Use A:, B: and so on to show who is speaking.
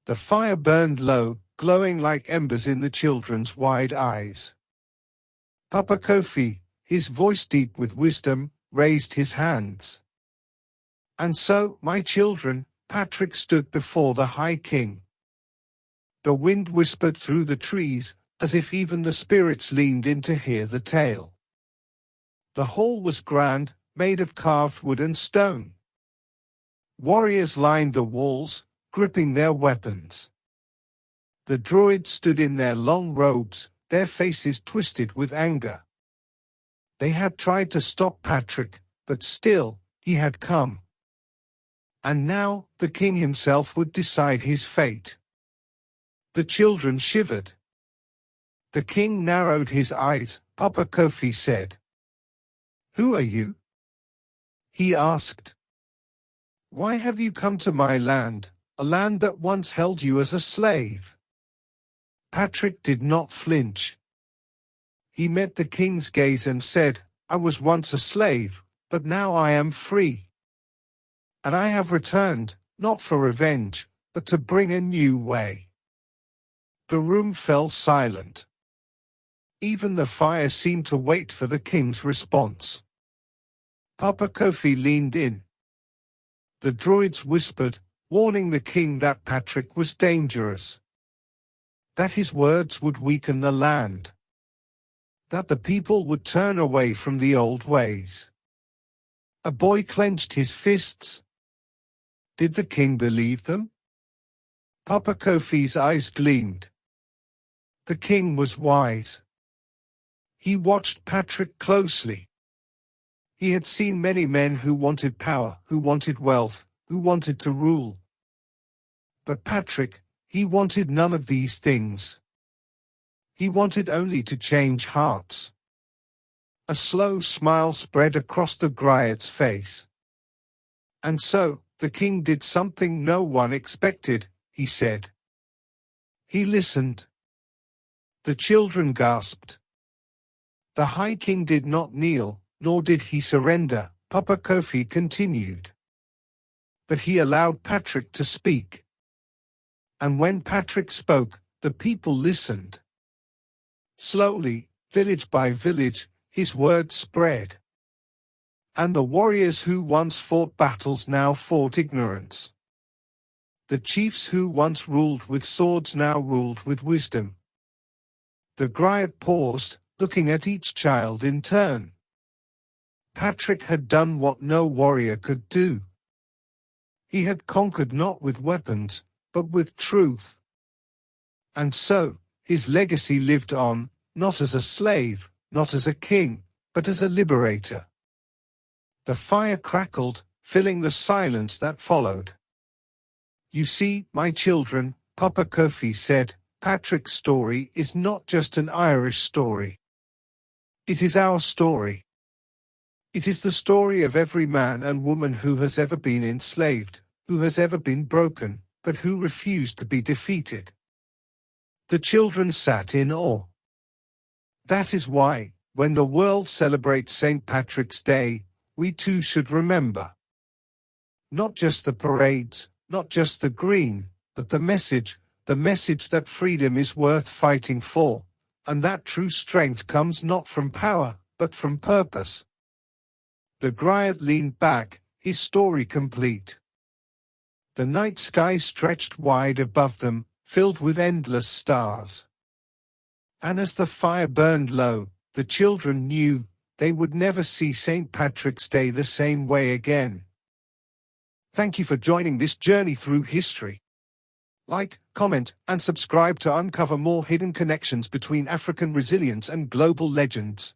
A: The fire burned low, glowing like embers in the children's wide eyes. Papa Kofi, his voice deep with wisdom, raised his hands. And so, my children, Patrick stood before the High King. The wind whispered through the trees, as if even the spirits leaned in to hear the tale. The hall was grand, made of carved wood and stone. Warriors lined the walls, gripping their weapons. The druids stood in their long robes, their faces twisted with anger. They had tried to stop Patrick, but still, he had come. And now, the king himself would decide his fate. The children shivered. The king narrowed his eyes. Papa Kofi said, "Who are you?" He asked. "Why have you come to my land, a land that once held you as a slave?" Patrick did not flinch. He met the king's gaze and said, "I was once a slave, but now I am free. And I have returned, not for revenge, but to bring a new way." The room fell silent. Even the fire seemed to wait for the king's response. Papa Kofi leaned in. The druids whispered, warning the king that Patrick was dangerous. That his words would weaken the land. That the people would turn away from the old ways. A boy clenched his fists. Did the king believe them? Papa Kofi's eyes gleamed. The king was wise. He watched Patrick closely. He had seen many men who wanted power, who wanted wealth, who wanted to rule. But Patrick, he wanted none of these things. He wanted only to change hearts. A slow smile spread across the Griot's face. And so, the king did something no one expected, he said. He listened. The children gasped. The High King did not kneel, nor did he surrender, Papa Kofi continued. But he allowed Patrick to speak. And when Patrick spoke, the people listened. Slowly, village by village, his words spread. And the warriors who once fought battles now fought ignorance. The chiefs who once ruled with swords now ruled with wisdom. The Griot paused, looking at each child in turn. Patrick had done what no warrior could do. He had conquered not with weapons, but with truth. And so, his legacy lived on, not as a slave, not as a king, but as a liberator. The fire crackled, filling the silence that followed. You see, my children, Papa Kofi said, Patrick's story is not just an Irish story. It is our story. It is the story of every man and woman who has ever been enslaved, who has ever been broken, but who refused to be defeated. The children sat in awe. That is why, when the world celebrates St. Patrick's Day, we too should remember. Not just the parades, not just the green, but the message that freedom is worth fighting for, and that true strength comes not from power, but from purpose. The Griot leaned back, his story complete. The night sky stretched wide above them, filled with endless stars. And as the fire burned low, the children knew they would never see St. Patrick's Day the same way again. Thank you for joining this journey through history. Like, comment, and subscribe to uncover more hidden connections between African resilience and global legends.